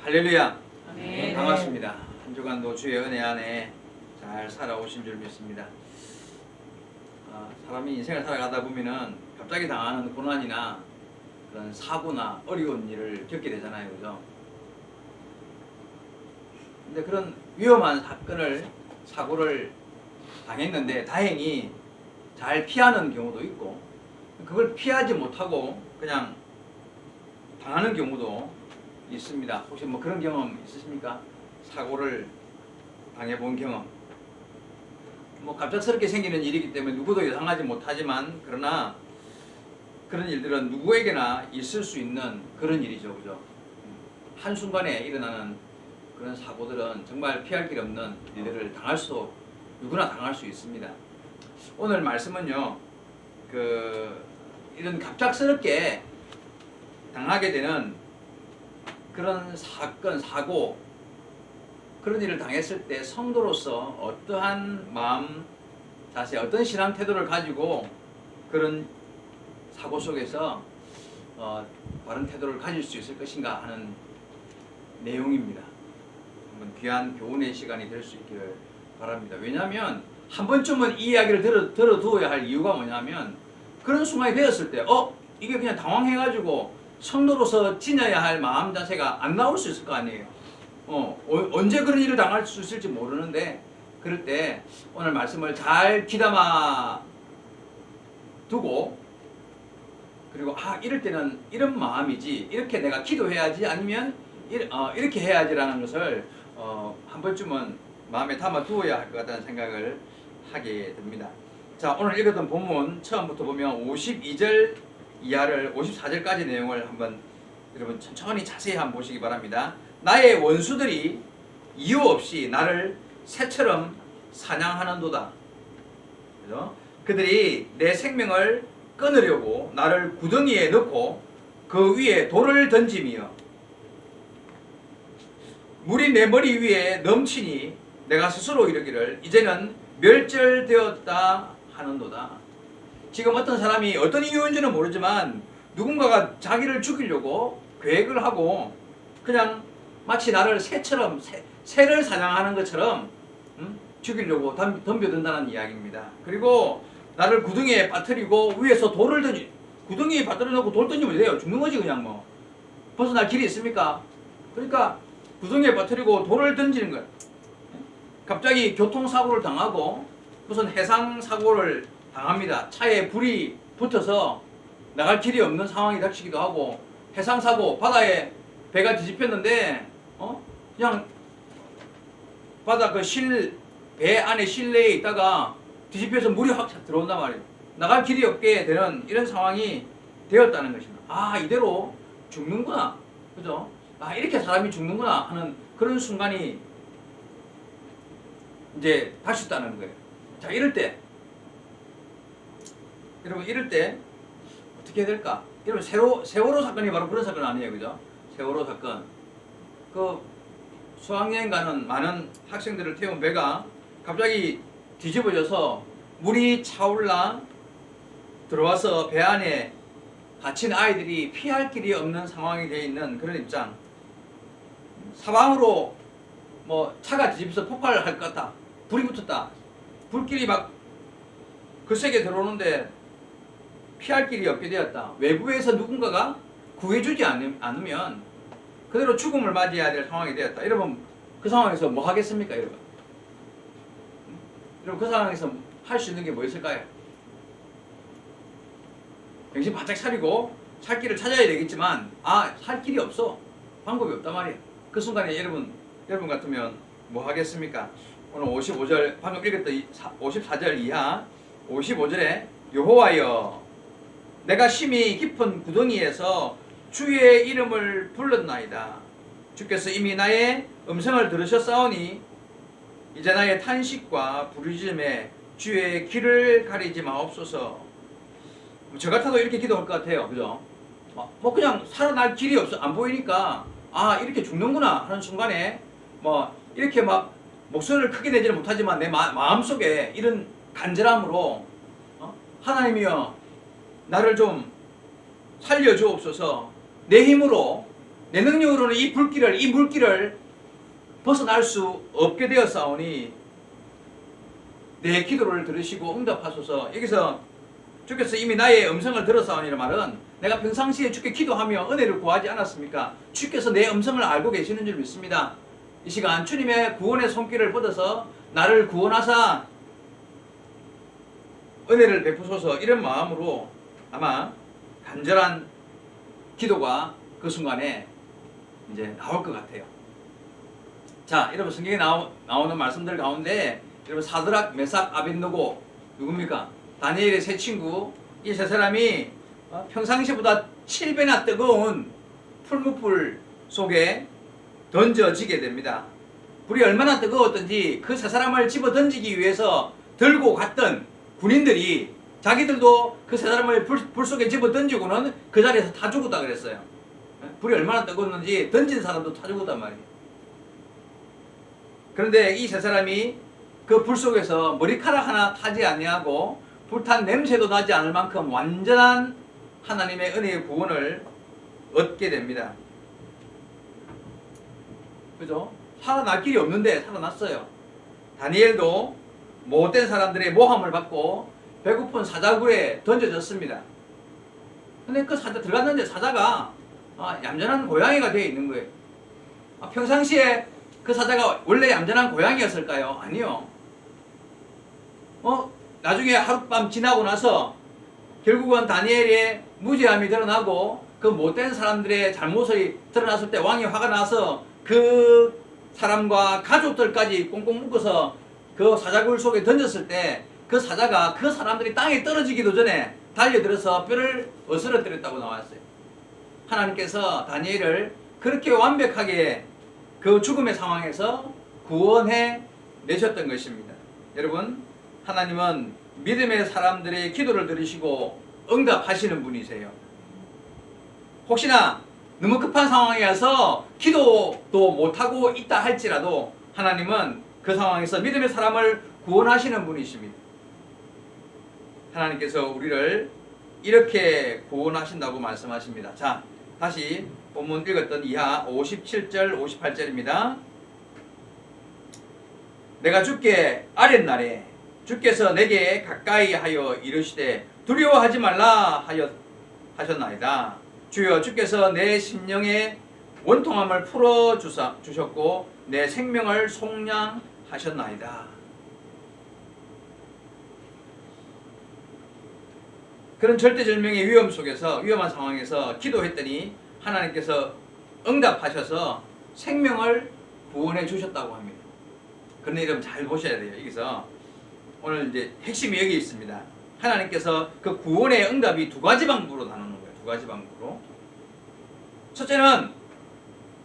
할렐루야. 아멘. 반갑습니다. 한 주간도 주의 은혜 안에 잘 살아오신 줄 믿습니다. 사람이 인생을 살아가다 보면은 갑자기 당하는 고난이나 그런 사고나 어려운 일을 겪게 되잖아요, 그죠? 근데 그런 위험한 사고를 당했는데 다행히 잘 피하는 경우도 있고, 그걸 피하지 못하고 그냥 당하는 경우도 있습니다. 혹시 뭐 그런 경험 있으십니까? 사고를 당해본 경험. 뭐 갑작스럽게 생기는 일이기 때문에 누구도 예상하지 못하지만, 그러나 그런 일들은 누구에게나 있을 수 있는 그런 일이죠, 그죠? 한순간에 일어나는 그런 사고들은 정말 피할 길 없는 일들을 누구나 당할 수 있습니다. 오늘 말씀은요, 이런 갑작스럽게 당하게 되는 그런 사고, 그런 일을 당했을 때 성도로서 어떠한 마음 자세, 어떤 신앙 태도를 가지고 그런 사고 속에서 바른 태도를 가질 수 있을 것인가 하는 내용입니다. 한번 귀한 교훈의 시간이 될 수 있기를 바랍니다. 왜냐하면 한 번쯤은 이 이야기를 들어두어야 할 이유가 뭐냐면, 그런 순간이 되었을 때 이게 그냥 당황해가지고 성도로서 지녀야 할 마음 자세가 안 나올 수 있을 거 아니에요. 언제 그런 일을 당할 수 있을지 모르는데, 그럴 때 오늘 말씀을 잘 귀담아 두고, 그리고 이럴 때는 이런 마음이지, 이렇게 내가 기도해야지, 아니면 이렇게 해야지라는 것을 한 번쯤은 마음에 담아 두어야 할 것 같다는 생각을 하게 됩니다. 자, 오늘 읽었던 본문 처음부터 보면 52절 이하를 54절까지 내용을 한번 여러분 천천히 자세히 한번 보시기 바랍니다. 나의 원수들이 이유 없이 나를 새처럼 사냥하는도다. 그죠? 그들이 내 생명을 끊으려고 나를 구덩이에 넣고 그 위에 돌을 던지며 물이 내 머리 위에 넘치니 내가 스스로 이르기를 이제는 멸절되었다 하는도다. 지금 어떤 사람이 어떤 이유인지는 모르지만 누군가가 자기를 죽이려고 계획을 하고 그냥 마치 나를 새를 사냥하는 것처럼 죽이려고 덤벼든다는 이야기입니다. 그리고 나를 구덩이에 빠뜨리고 위에서 돌을 구덩이에 빠뜨려 놓고 돌 던지면 돼요. 죽는 거지 그냥 뭐. 벗어날 길이 있습니까? 그러니까 구덩이에 빠뜨리고 돌을 던지는 거예요. 갑자기 교통사고를 당하고 무슨 해상사고를 당합니다. 차에 불이 붙어서 나갈 길이 없는 상황이 닥치기도 하고, 해상사고, 바다에 배가 뒤집혔는데 그냥 바다 배 안에 실내에 있다가 뒤집혀서 물이 확 들어온단 말이에요. 나갈 길이 없게 되는 이런 상황이 되었다는 것입니다. 이대로 죽는구나, 그죠? 이렇게 사람이 죽는구나 하는 그런 순간이 이제 닥쳤다는 거예요. 자, 여러분 이럴 때 어떻게 해야 될까? 여러분 세월호 사건이 바로 그런 사건 아니에요, 그죠? 세월호 사건. 수학여행 가는 많은 학생들을 태운 배가 갑자기 뒤집어져서 물이 차올라 들어와서 배 안에 갇힌 아이들이 피할 길이 없는 상황이 되어 있는 그런 입장. 사방으로 뭐 차가 뒤집어서 폭발할 것 같다. 불이 붙었다. 불길이 막 거세게 들어오는데 피할 길이 없게 되었다. 외부에서 누군가가 구해주지 않으면 그대로 죽음을 맞이해야 될 상황이 되었다. 여러분 그 상황에서 뭐 하겠습니까, 여러분? 여러분 그 상황에서 할 수 있는 게 뭐 있을까요? 정신 바짝 차리고 살 길을 찾아야 되겠지만 살 길이 없어. 방법이 없단 말이에요. 그 순간에 여러분 같으면 뭐 하겠습니까? 오늘 55절 방금 읽었던 54절 이하 55절에 여호와여 내가 심히 깊은 구덩이에서 주의 이름을 불렀나이다. 주께서 이미 나의 음성을 들으셨사오니 이제 나의 탄식과 부르짖음에 주의 길을 가리지 마옵소서. 저 같아도 이렇게 기도할 것 같아요, 그죠? 뭐 그냥 살아날 길이 없어, 안 보이니까 이렇게 죽는구나 하는 순간에 뭐 이렇게 막 목소리를 크게 내지는 못하지만 내 마음속에 이런 간절함으로 하나님이여 나를 좀 살려주옵소서. 내 힘으로 내 능력으로는 이 물길을 벗어날 수 없게 되었사오니 내 기도를 들으시고 응답하소서. 여기서 주께서 이미 나의 음성을 들었사오니라는 말은 내가 평상시에 주께 기도하며 은혜를 구하지 않았습니까? 주께서 내 음성을 알고 계시는 줄 믿습니다. 이 시간 주님의 구원의 손길을 뻗어서 나를 구원하사 은혜를 베푸소서, 이런 마음으로 아마 간절한 기도가 그 순간에 이제 나올 것 같아요. 자, 여러분 성경에 나오는 말씀들 가운데 여러분 사드락, 메삭, 아벳느고 누굽니까? 다니엘의 세 친구, 이 세 사람이 평상시보다 7배나 뜨거운 풀무불 속에 던져지게 됩니다. 불이 얼마나 뜨거웠던지 그 세 사람을 집어 던지기 위해서 들고 갔던 군인들이 자기들도 그 세 사람을 불 속에 집어 던지고는 그 자리에서 다 죽었다 그랬어요. 불이 얼마나 뜨거웠는지 던진 사람도 다 죽었단 말이에요. 그런데 이 세 사람이 그 불 속에서 머리카락 하나 타지 아니하고 불탄 냄새도 나지 않을 만큼 완전한 하나님의 은혜의 구원을 얻게 됩니다. 그죠? 살아날 길이 없는데 살아났어요. 다니엘도 못된 사람들의 모함을 받고 배고픈 사자굴에 던져졌습니다. 근데 그 사자 들어갔는데 사자가 얌전한 고양이가 되어 있는 거예요. 평상시에 그 사자가 원래 얌전한 고양이였을까요? 아니요. 나중에 하룻밤 지나고 나서 결국은 다니엘의 무죄함이 드러나고 그 못된 사람들의 잘못이 드러났을 때 왕이 화가 나서 그 사람과 가족들까지 꽁꽁 묶어서 그 사자굴 속에 던졌을 때 그 사자가 그 사람들이 땅에 떨어지기도 전에 달려들어서 뼈를 어스러뜨렸다고 나왔어요. 하나님께서 다니엘을 그렇게 완벽하게 그 죽음의 상황에서 구원해 내셨던 것입니다. 여러분, 하나님은 믿음의 사람들의 기도를 들으시고 응답하시는 분이세요. 혹시나 너무 급한 상황이어서 기도도 못하고 있다 할지라도 하나님은 그 상황에서 믿음의 사람을 구원하시는 분이십니다. 하나님께서 우리를 이렇게 구원하신다고 말씀하십니다. 자, 다시 본문 읽었던 이하 57절 58절입니다. 내가 주께 아랫날에 주께서 내게 가까이 하여 이르시되 두려워하지 말라 하셨나이다. 주여, 주께서 내 심령의 원통함을 풀어 주셨고 내 생명을 속량하셨나이다. 그런 절대절명의 위험한 상황에서 기도했더니 하나님께서 응답하셔서 생명을 구원해 주셨다고 합니다. 그런데 여러분 잘 보셔야 돼요. 여기서 오늘 이제 핵심이 여기 있습니다. 하나님께서 그 구원의 응답이 두 가지 방법으로 나누는 거예요. 두 가지 방법으로. 첫째는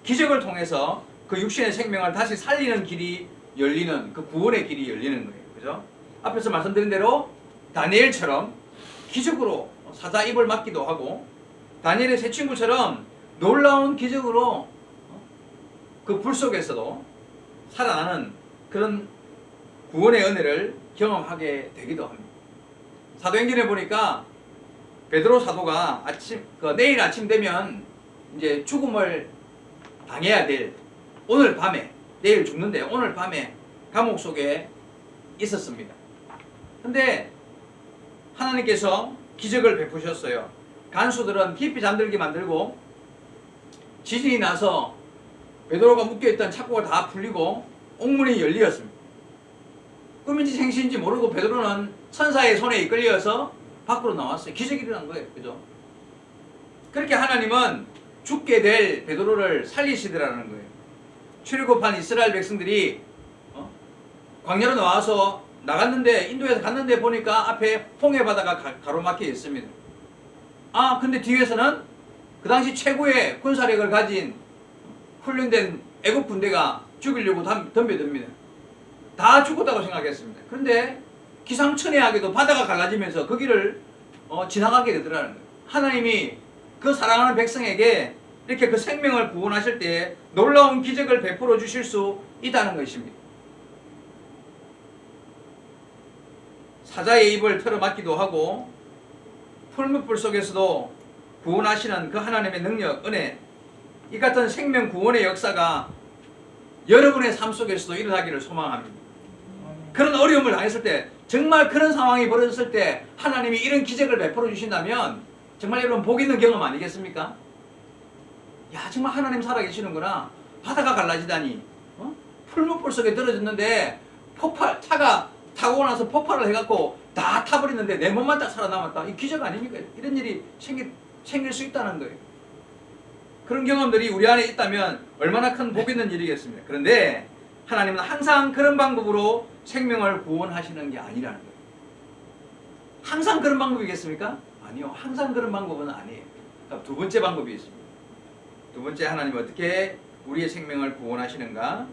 기적을 통해서 그 육신의 생명을 다시 살리는 길이 열리는, 그 구원의 길이 열리는 거예요. 그죠? 앞에서 말씀드린 대로 다니엘처럼 기적으로 사자 입을 막기도 하고, 다니엘의 세 친구처럼 놀라운 기적으로 그 불 속에서도 살아나는 그런 구원의 은혜를 경험하게 되기도 합니다. 사도행전에 보니까 베드로 사도가 내일 아침 되면 이제 죽음을 당해야 될 오늘 밤에, 내일 죽는데 오늘 밤에 감옥 속에 있었습니다. 근데 하나님께서 기적을 베푸셨어요. 간수들은 깊이 잠들게 만들고 지진이 나서 베드로가 묶여있던 착고가 다 풀리고 옥문이 열리었습니다. 꿈인지 생시인지 모르고 베드로는 천사의 손에 이끌려서 밖으로 나왔어요. 기적이 일어난 거예요. 그죠? 그렇게 하나님은 죽게 될 베드로를 살리시더라는 거예요. 출애굽한 이스라엘 백성들이 광야로 나와서 나갔는데, 인도에서 갔는데 보니까 앞에 홍해 바다가 가로막혀 있습니다. 근데 뒤에서는 그 당시 최고의 군사력을 가진 훈련된 애국 군대가 죽이려고 덤벼듭니다. 다 죽었다고 생각했습니다. 그런데 기상천외하게도 바다가 갈라지면서 그 길을 지나가게 되더라는 거예요. 하나님이 그 사랑하는 백성에게 이렇게 그 생명을 구원하실 때 놀라운 기적을 베풀어 주실 수 있다는 것입니다. 사자의 입을 틀어막기도 하고 풀무불 속에서도 구원하시는 그 하나님의 능력, 은혜, 이 같은 생명 구원의 역사가 여러분의 삶 속에서도 일어나기를 소망합니다. 그런 어려움을 당했을 때, 정말 그런 상황이 벌어졌을 때 하나님이 이런 기적을 베풀어 주신다면 정말 여러분 복 있는 경험 아니겠습니까? 야, 정말 하나님 살아계시는구나. 바다가 갈라지다니, 풀무불 속에 떨어졌는데 차가 타고 나서 폭발을 해갖고 다 타버리는데 내 몸만 딱 살아남았다. 이 기적 아닙니까? 이런 일이 생길 수 있다는 거예요. 그런 경험들이 우리 안에 있다면 얼마나 큰 복 있는 일이겠습니까? 그런데 하나님은 항상 그런 방법으로 생명을 구원하시는 게 아니라는 거예요. 항상 그런 방법이겠습니까? 아니요. 항상 그런 방법은 아니에요. 그러니까 두 번째 방법이 있습니다. 두 번째, 하나님은 어떻게 우리의 생명을 구원하시는가?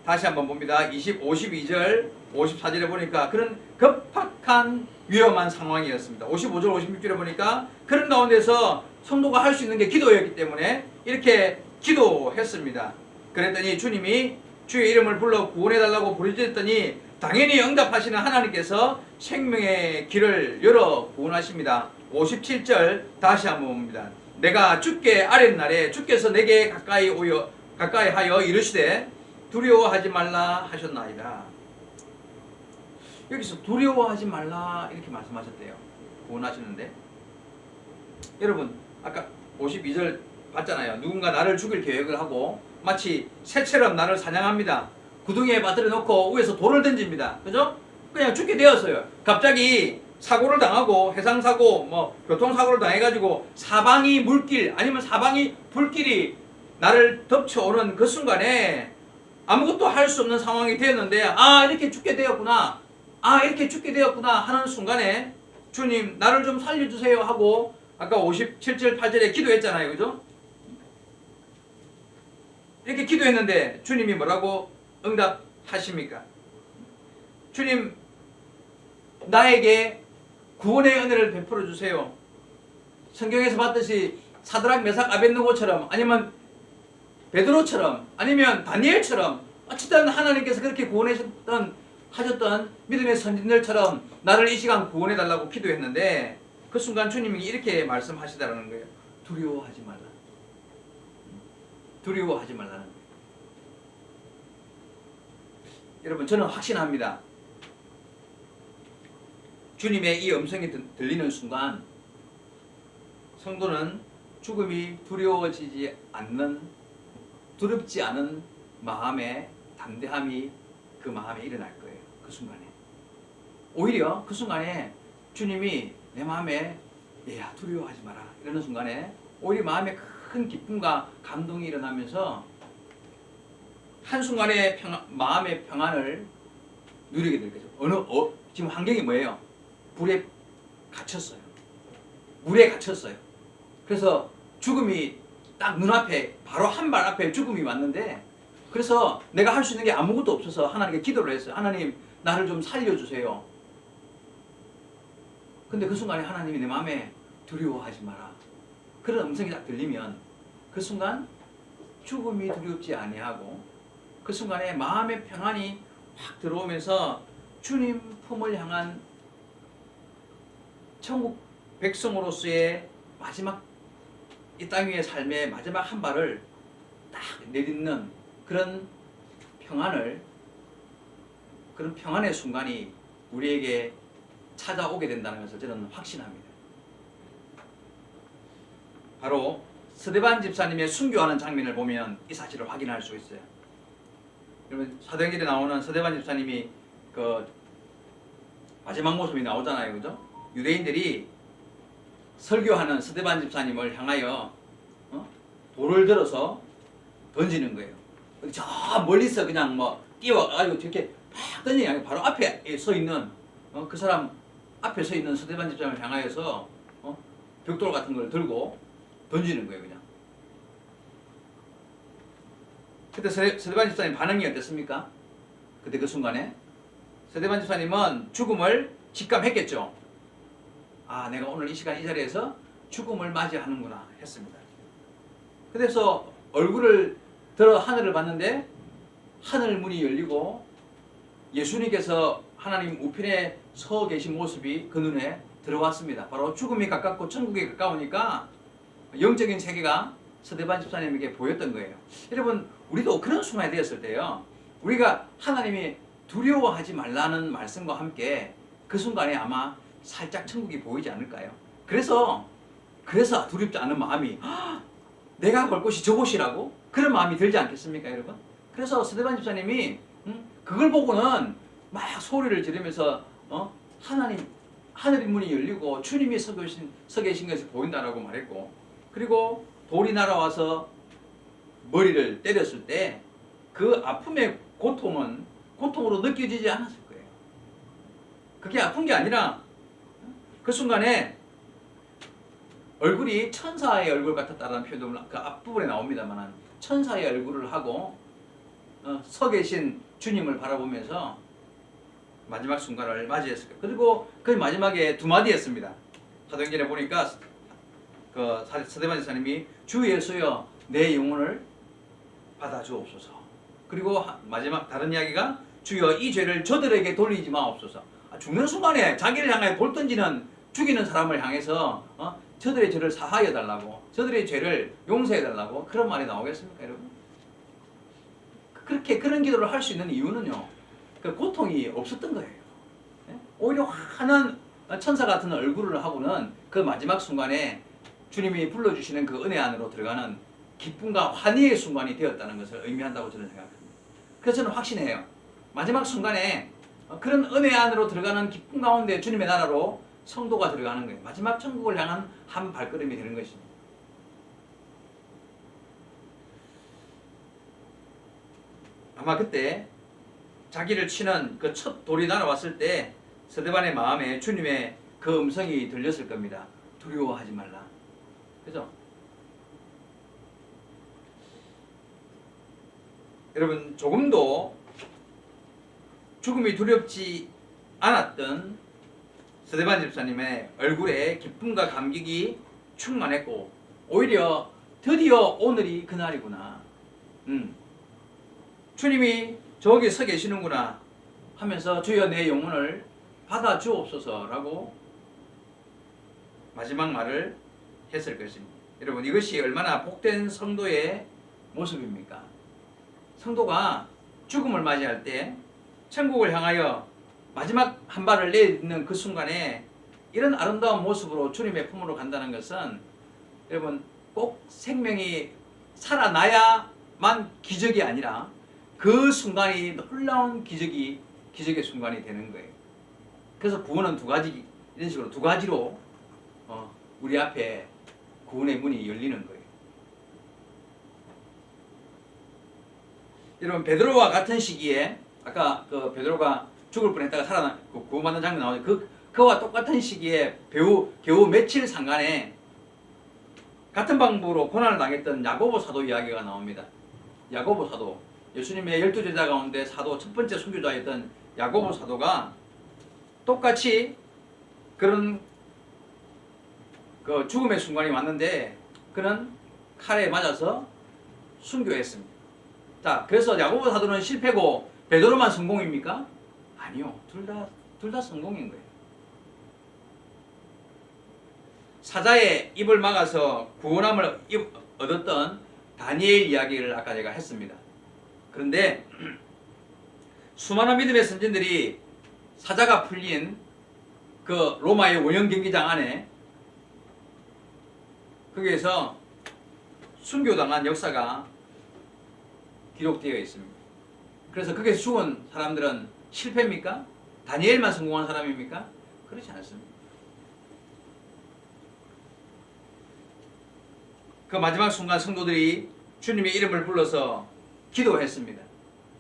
다시 한번 봅니다. 52절, 54절에 보니까 그런 급박한 위험한 상황이었습니다. 55절, 56절에 보니까 그런 가운데서 성도가 할 수 있는 게 기도였기 때문에 이렇게 기도했습니다. 그랬더니 주님이 주의 이름을 불러 구원해달라고 부르짖었더니 당연히 응답하시는 하나님께서 생명의 길을 열어 구원하십니다. 57절 다시 한번 봅니다. 내가 주께 아랫날에 주께서 내게 가까이 하여 이르시되 두려워하지 말라 하셨나이다. 여기서 두려워하지 말라 이렇게 말씀하셨대요. 구원하시는데 여러분 아까 52절 봤잖아요. 누군가 나를 죽일 계획을 하고 마치 새처럼 나를 사냥합니다. 구덩이에 빠뜨려 놓고 위에서 돌을 던집니다. 그죠? 그냥 죽게 되었어요. 갑자기 사고를 당하고 해상사고 교통사고를 당해가지고 사방이 물길 아니면 사방이 불길이 나를 덮쳐오는 그 순간에 아무것도 할 수 없는 상황이 되었는데 이렇게 죽게 되었구나, 이렇게 죽게 되었구나 하는 순간에 주님 나를 좀 살려주세요 하고 아까 57절 8절에 기도했잖아요. 그죠? 이렇게 기도했는데 주님이 뭐라고 응답하십니까? 주님 나에게 구원의 은혜를 베풀어 주세요. 성경에서 봤듯이 사드락 메삭 아벳느고처럼 아니면 베드로처럼 아니면 다니엘처럼 어쨌든 하나님께서 그렇게 하셨던 믿음의 선진들처럼 나를 이 시간 구원해 달라고 기도했는데 그 순간 주님이 이렇게 말씀하시다라는 거예요. 두려워하지 말라. 두려워하지 말라는 거예요. 여러분 저는 확신합니다. 주님의 이 음성이 들리는 순간 성도는 죽음이 두렵지 않은 마음의 담대함이 그 마음에 일어날 거예요. 그 순간에. 오히려 그 순간에 주님이 내 마음에 얘야 두려워하지 마라 이러는 순간에 오히려 마음에 큰 기쁨과 감동이 일어나면서 한순간에 마음의 평안을 누리게 될 거죠. 지금 환경이 뭐예요? 불에 갇혔어요. 물에 갇혔어요. 그래서 죽음이 딱 눈앞에 바로 한 발 앞에 죽음이 왔는데 그래서 내가 할 수 있는 게 아무것도 없어서 하나님께 기도를 했어요. 하나님 나를 좀 살려주세요. 근데 그 순간에 하나님이 내 마음에 두려워하지 마라 그런 음성이 딱 들리면 그 순간 죽음이 두렵지 아니하고 그 순간에 마음의 평안이 확 들어오면서 주님 품을 향한 천국 백성으로서의 마지막 이 땅 위의 삶의 마지막 한 발을 딱 내딛는 그런 평안의 순간이 우리에게 찾아오게 된다는 것을 저는 확신합니다. 바로 스데반 집사님의 순교하는 장면을 보면 이 사실을 확인할 수 있어요. 여러분 사도행전에 나오는 스데반 집사님이 그 마지막 모습이 나오잖아요. 그죠? 유대인들이 설교하는 스데반 집사님을 향하여 돌을 들어서 던지는 거예요. 저 멀리서 그냥 뛰어가지고 저렇게 팍 던지는 게 아니고 바로 앞에 서 있는 그 사람 앞에 서 있는 스데반 집사님을 향하여서 벽돌 같은 걸 들고 던지는 거예요. 그냥. 그때 스데반 집사님 반응이 어땠습니까? 그때 그 순간에 스데반 집사님은 죽음을 직감했겠죠. 내가 오늘 이 시간 이 자리에서 죽음을 맞이하는구나 했습니다. 그래서 얼굴을 들어 하늘을 봤는데 하늘 문이 열리고 예수님께서 하나님 우편에 서 계신 모습이 그 눈에 들어왔습니다. 바로 죽음이 가깝고 천국이 가까우니까 영적인 세계가 서대반 집사님에게 보였던 거예요. 여러분, 우리도 그런 순간이 되었을 때요, 우리가 하나님이 두려워하지 말라는 말씀과 함께 그 순간에 아마 살짝 천국이 보이지 않을까요? 그래서 두렵지 않은 마음이, 내가 볼 곳이 저곳이라고? 그런 마음이 들지 않겠습니까, 여러분? 그래서 서대반 집사님이 그걸 보고는 막 소리를 지르면서 하늘의 문이 열리고 주님이 서 계신 것이 보인다라고 말했고, 그리고 돌이 날아와서 머리를 때렸을 때 그 아픔의 고통으로 느껴지지 않았을 거예요. 그게 아픈 게 아니라 그 순간에 얼굴이 천사의 얼굴 같았다는 표현도 그 앞부분에 나옵니다만, 천사의 얼굴을 하고 서 계신 주님을 바라보면서 마지막 순간을 맞이했을 거예요. 그리고 그 마지막에 두 마디였습니다. 사도행전에 보니까 그 서대반 집사님이 주 예수여 내 영혼을 받아 주옵소서. 그리고 마지막 다른 이야기가 주여 이 죄를 저들에게 돌리지 마옵소서. 죽는 순간에 자기를 향해 돌 던지는 죽이는 사람을 향해서 저들의 죄를 사하여 달라고, 저들의 죄를 용서해 달라고, 그런 말이 나오겠습니까, 여러분? 그런 기도를 할 수 있는 이유는요, 그 고통이 없었던 거예요. 오히려 환한 천사 같은 얼굴을 하고는 그 마지막 순간에 주님이 불러주시는 그 은혜 안으로 들어가는 기쁨과 환희의 순간이 되었다는 것을 의미한다고 저는 생각합니다. 그래서 저는 확신해요. 마지막 순간에 그런 은혜 안으로 들어가는 기쁨 가운데 주님의 나라로 성도가 들어가는 거예요. 마지막 천국을 향한 한 발걸음이 되는 것입니다. 아마 그때 자기를 치는 그 첫 돌이 날아왔을 때 서대반의 마음에 주님의 그 음성이 들렸을 겁니다. 두려워하지 말라. 그죠? 여러분, 조금도 죽음이 두렵지 않았던 서대반 집사님의 얼굴에 기쁨과 감격이 충만했고, 오히려 드디어 오늘이 그날이구나, 주님이 저기 서 계시는구나 하면서 주여 내 영혼을 받아 주옵소서라고 마지막 말을 했을 것입니다. 여러분, 이것이 얼마나 복된 성도의 모습입니까? 성도가 죽음을 맞이할 때 천국을 향하여 마지막 한 발을 내딛는 그 순간에 이런 아름다운 모습으로 주님의 품으로 간다는 것은, 여러분, 꼭 생명이 살아나야만 기적이 아니라 그 순간이 놀라운 기적의 순간이 되는 거예요. 그래서 구원은 두 가지, 이런 식으로 두 가지로 우리 앞에 구원의 문이 열리는 거예요. 여러분, 베드로와 같은 시기에 아까 그 베드로가 죽을 뻔했다가 살아나 구원받는 장면 나오죠. 그와 똑같은 시기에 겨우 며칠 상간에 같은 방법으로 고난을 당했던 야고보 사도 이야기가 나옵니다. 야고보 사도, 예수님의 12제자 가운데 사도 첫 번째 선교자였던 야고보 사도가 똑같이 그런 그 죽음의 순간이 왔는데 그는 칼에 맞아서 순교했습니다. 자, 그래서 야고보 사도는 실패고 베드로만 성공입니까? 아니요. 둘 다 성공인 거예요. 사자의 입을 막아서 구원함을 얻었던 다니엘 이야기를 아까 제가 했습니다. 그런데 수많은 믿음의 선진들이 사자가 풀린 그 로마의 원형 경기장 안에 거기에서 순교당한 역사가 기록되어 있습니다. 그래서 거기서 죽은 사람들은 실패입니까? 다니엘만 성공한 사람입니까? 그렇지 않습니다. 그 마지막 순간 성도들이 주님의 이름을 불러서 기도했습니다.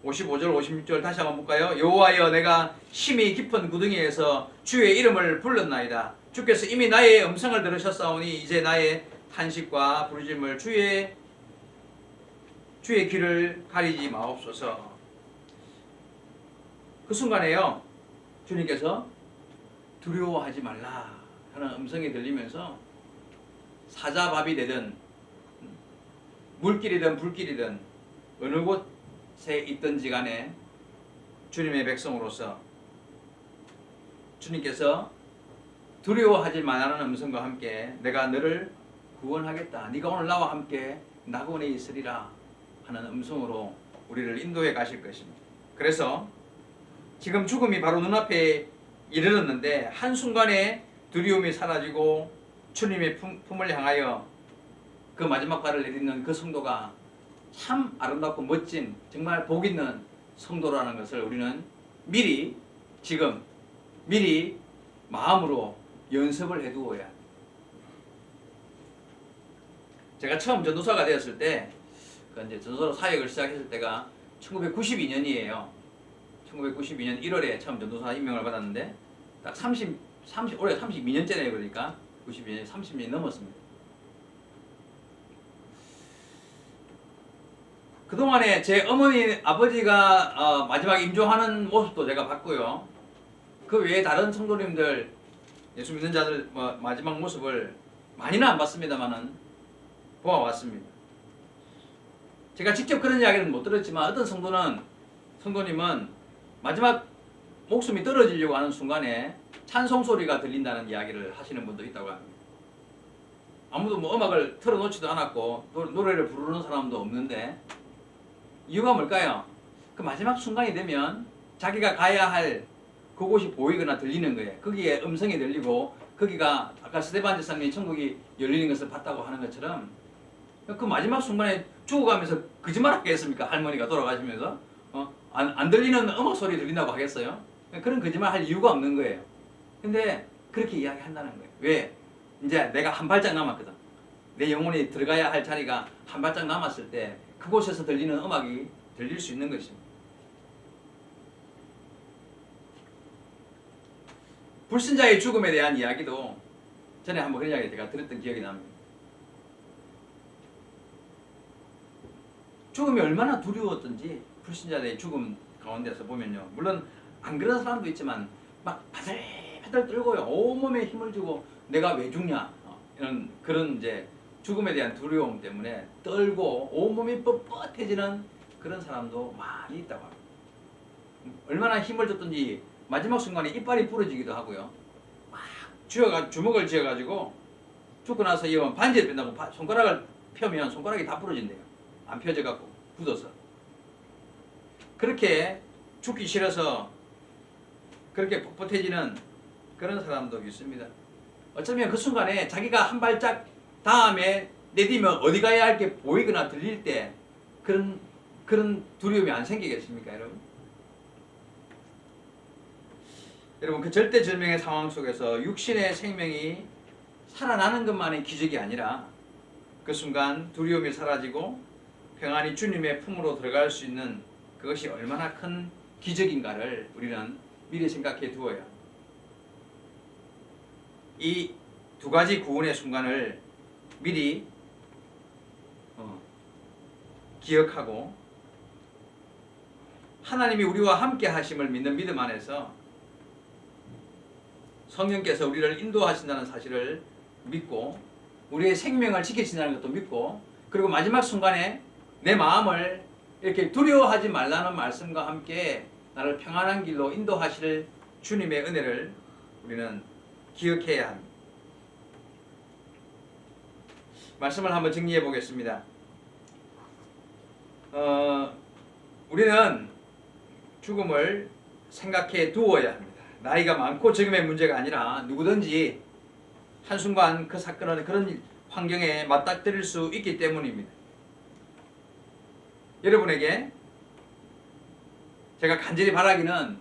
55절 56절 다시 한번 볼까요? 여호와여 내가 심히 깊은 구덩이에서 주의 이름을 불렀나이다. 주께서 이미 나의 음성을 들으셨사오니 이제 나의 탄식과 부르짖음을 주의 귀를 가리지 마옵소서. 그 순간에요, 주님께서 두려워하지 말라 하는 음성이 들리면서 사자밥이 되든 물길이든 불길이든 어느 곳에 있든지 간에 주님의 백성으로서 주님께서 두려워하지 말라는 음성과 함께 내가 너를 구원하겠다. 네가 오늘 나와 함께 낙원에 있으리라 하는 음성으로 우리를 인도해 가실 것입니다. 그래서 지금 죽음이 바로 눈앞에 이르렀는데 한순간에 두려움이 사라지고 주님의 품을 향하여 그 마지막 발을 내딛는 그 성도가 참 아름답고 멋진 정말 복 있는 성도라는 것을 우리는 미리 지금 미리 마음으로 연습을 해두어야 합니다. 제가 처음 전도사가 되었을 때, 이제 전도사로 사역을 시작했을 때가 1992년이에요. 1992년 1월에 처음 전도사 임명을 받았는데, 딱 올해 32년째네요. 그러니까 92년에 30년이 넘었습니다. 그동안에 제 어머니, 아버지가 마지막 임종하는 모습도 제가 봤고요. 그 외에 다른 성도님들, 예수 믿는 자들 마지막 모습을 많이는 안 봤습니다만은 보아왔습니다. 제가 직접 그런 이야기는 못 들었지만 어떤 성도님은 마지막 목숨이 떨어지려고 하는 순간에 찬송 소리가 들린다는 이야기를 하시는 분도 있다고 합니다. 아무도 음악을 틀어놓지도 않았고 노래를 부르는 사람도 없는데 이유가 뭘까요? 그 마지막 순간이 되면 자기가 가야 할 그곳이 보이거나 들리는 거예요. 거기에 음성이 들리고 거기가 아까 스데반 제사님이 천국이 열리는 것을 봤다고 하는 것처럼 그 마지막 순간에 죽어가면서 거짓말 하겠습니까? 할머니가 돌아가시면서 안 들리는 음악 소리 들린다고 하겠어요? 그런 거짓말 할 이유가 없는 거예요. 근데 그렇게 이야기한다는 거예요. 왜? 이제 내가 한 발짝 남았거든. 내 영혼이 들어가야 할 자리가 한 발짝 남았을 때 그곳에서 들리는 음악이 들릴 수 있는 것입니다. 불신자의 죽음에 대한 이야기도 전에 한번 그런 이야기 제가 들었던 기억이 납니다. 죽음이 얼마나 두려웠던지 불신자들의 죽음 가운데서 보면요. 물론 안 그런 사람도 있지만 막 바들바들 떨고요. 온몸에 힘을 주고 내가 왜 죽냐 이런 그런 이제 죽음에 대한 두려움 때문에 떨고 온몸이 뻣뻣해지는 그런 사람도 많이 있다고 합니다. 얼마나 힘을 줬던지 마지막 순간에 이빨이 부러지기도 하고요. 막 주먹을 쥐어가지고 죽고 나서 이 반지를 뺀다고 손가락을 펴면 손가락이 다 부러진대요. 안 펴져갖고 굳어서. 그렇게 죽기 싫어서 그렇게 뻣뻣해지는 그런 사람도 있습니다. 어쩌면 그 순간에 자기가 한 발짝 다음에 내디면 어디 가야 할 게 보이거나 들릴 때 그런 두려움이 안 생기겠습니까, 여러분? 여러분, 그 절대절명의 상황 속에서 육신의 생명이 살아나는 것만이 기적이 아니라 그 순간 두려움이 사라지고 평안히 주님의 품으로 들어갈 수 있는 그것이 얼마나 큰 기적인가를 우리는 미리 생각해 두어야 합니다. 이 두 가지 구원의 순간을 미리 기억하고 하나님이 우리와 함께 하심을 믿는 믿음 안에서 성령께서 우리를 인도하신다는 사실을 믿고 우리의 생명을 지키신다는 것도 믿고 그리고 마지막 순간에 내 마음을 이렇게 두려워하지 말라는 말씀과 함께 나를 평안한 길로 인도하실 주님의 은혜를 우리는 기억해야 합니다. 말씀을 한번 정리해 보겠습니다. 우리는 죽음을 생각해 두어야 합니다. 나이가 많고 적음의 문제가 아니라 누구든지 한순간 그 사건은 그런 환경에 맞닥뜨릴 수 있기 때문입니다. 여러분에게 제가 간절히 바라기는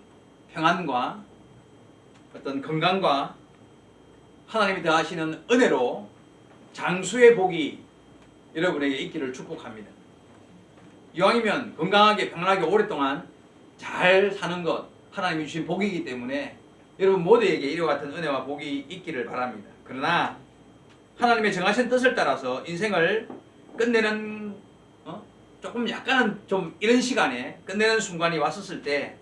평안과 어떤 건강과 하나님이 더하시는 은혜로 장수의 복이 여러분에게 있기를 축복합니다. 이왕이면 건강하게 평안하게 오랫동안 잘 사는 것 하나님이 주신 복이기 때문에 여러분 모두에게 이와 같은 은혜와 복이 있기를 바랍니다. 그러나 하나님의 정하신 뜻을 따라서 인생을 끝내는 조금 약간은 좀 이런 시간에 끝내는 순간이 왔었을 때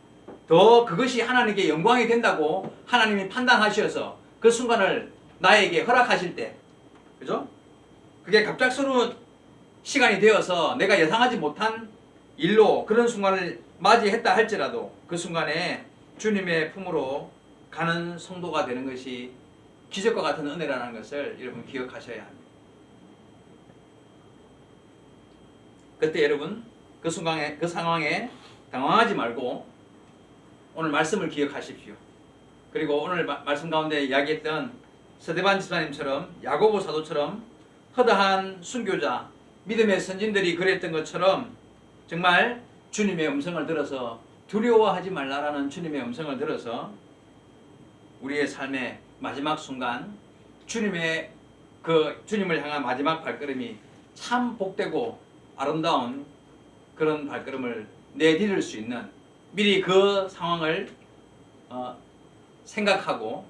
더 그것이 하나님께 영광이 된다고 하나님이 판단하셔서 그 순간을 나에게 허락하실 때, 그죠? 그게 갑작스러운 시간이 되어서 내가 예상하지 못한 일로 그런 순간을 맞이했다 할지라도 그 순간에 주님의 품으로 가는 성도가 되는 것이 기적과 같은 은혜라는 것을 여러분 기억하셔야 합니다. 그때 여러분 그 순간에 그 상황에 당황하지 말고 오늘 말씀을 기억하십시오. 그리고 오늘 말씀 가운데 이야기했던 스데반 집사님처럼 야고보 사도처럼 허다한 순교자 믿음의 선진들이 그랬던 것처럼 정말 주님의 음성을 들어서 두려워하지 말라라는 주님의 음성을 들어서 우리의 삶의 마지막 순간 주님의 주님을 향한 마지막 발걸음이 참 복되고 아름다운 그런 발걸음을 내디딜 수 있는 미리 그 상황을 생각하고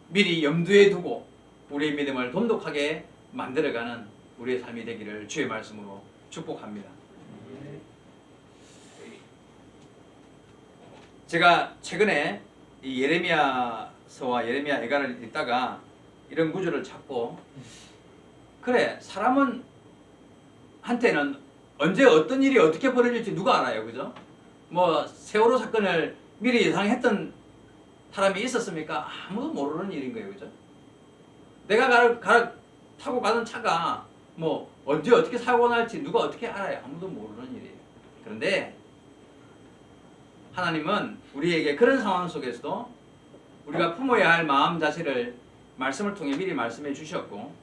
미리 염두에 두고 우리의 믿음을 돈독하게 만들어가는 우리의 삶이 되기를 주의 말씀으로 축복합니다. 제가 최근에 이 예레미야서와 예레미야 애가를 읽다가 이런 구절을 찾고 그래 사람은 한테는 언제 어떤 일이 어떻게 벌어질지 누가 알아요, 그죠? 뭐 세월호 사건을 미리 예상했던 사람이 있었습니까? 아무도 모르는 일인 거예요, 그죠? 내가 타고 가는 차가 뭐 언제 어떻게 사고가 날지 누가 어떻게 알아요? 아무도 모르는 일이에요. 그런데 하나님은 우리에게 그런 상황 속에서도 우리가 품어야 할 마음 자세를 말씀을 통해 미리 말씀해 주셨고,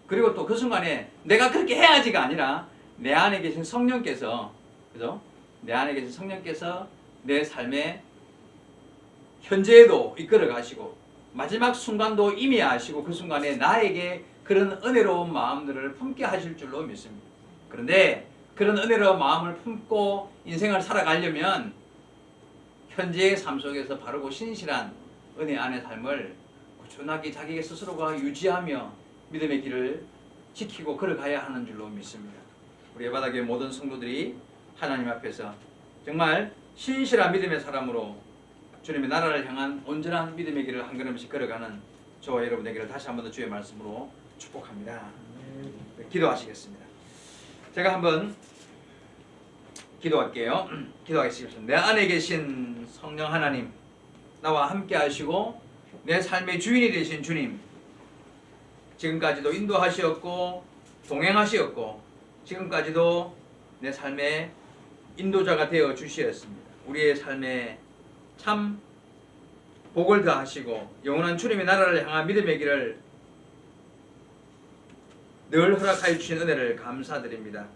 그리고 또 그 순간에 내가 그렇게 해야지가 아니라 내 안에 계신 성령께서, 그죠? 내 안에 계신 성령께서 내 삶의 현재에도 이끌어 가시고 마지막 순간도 이미 아시고 그 순간에 나에게 그런 은혜로운 마음들을 품게 하실 줄로 믿습니다. 그런데 그런 은혜로운 마음을 품고 인생을 살아가려면 현재의 삶 속에서 바르고 신실한 은혜 안의 삶을 꾸준하게 자기 스스로가 유지하며 믿음의 길을 지키고 걸어가야 하는 줄로 믿습니다. 우리 예바다교회 모든 성도들이 하나님 앞에서 정말 신실한 믿음의 사람으로 주님의 나라를 향한 온전한 믿음의 길을 한 걸음씩 걸어가는 저와 여러분 되기를 다시 한번 더 주의 말씀으로 축복합니다. 기도하시겠습니다. 제가 한번 기도할게요. 기도하겠습니다. 내 안에 계신 성령 하나님, 나와 함께 하시고 내 삶의 주인이 되신 주님, 지금까지도 인도하시었고 동행하시었고 지금까지도 내 삶의 인도자가 되어 주시었습니다. 우리의 삶에 참 복을 더하시고 영원한 주님의 나라를 향한 믿음의 길을 늘 허락하여 주신 은혜를 감사드립니다.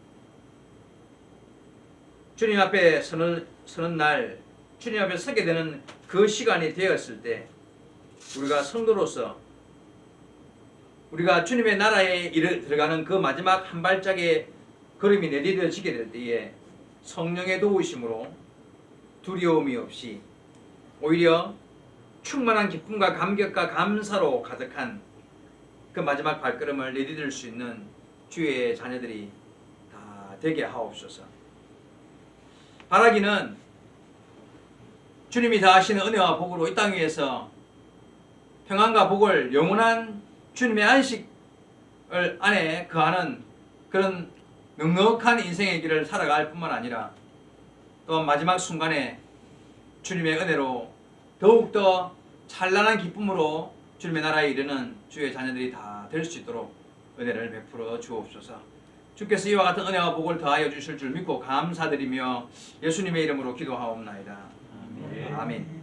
주님 앞에 서는 날, 주님 앞에 서게 되는 그 시간이 되었을 때 우리가 성도로서 우리가 주님의 나라에 들어가는 그 마지막 한 발짝의 걸음이 내디뎌지게 될 때에 성령의 도우심으로 두려움이 없이 오히려 충만한 기쁨과 감격과 감사로 가득한 그 마지막 발걸음을 내디딜 수 있는 주의 자녀들이 다 되게 하옵소서. 바라기는 주님이 다하시는 은혜와 복으로 이 땅 위에서 평안과 복을 영원한 주님의 안식을 안에 거하는 그런 넉넉한 인생의 길을 살아갈 뿐만 아니라 또한 마지막 순간에 주님의 은혜로 더욱더 찬란한 기쁨으로 주님의 나라에 이르는 주의 자녀들이 다 될 수 있도록 은혜를 베풀어 주옵소서. 주께서 이와 같은 은혜와 복을 더하여 주실 줄 믿고 감사드리며 예수님의 이름으로 기도하옵나이다. 아멘. 아멘.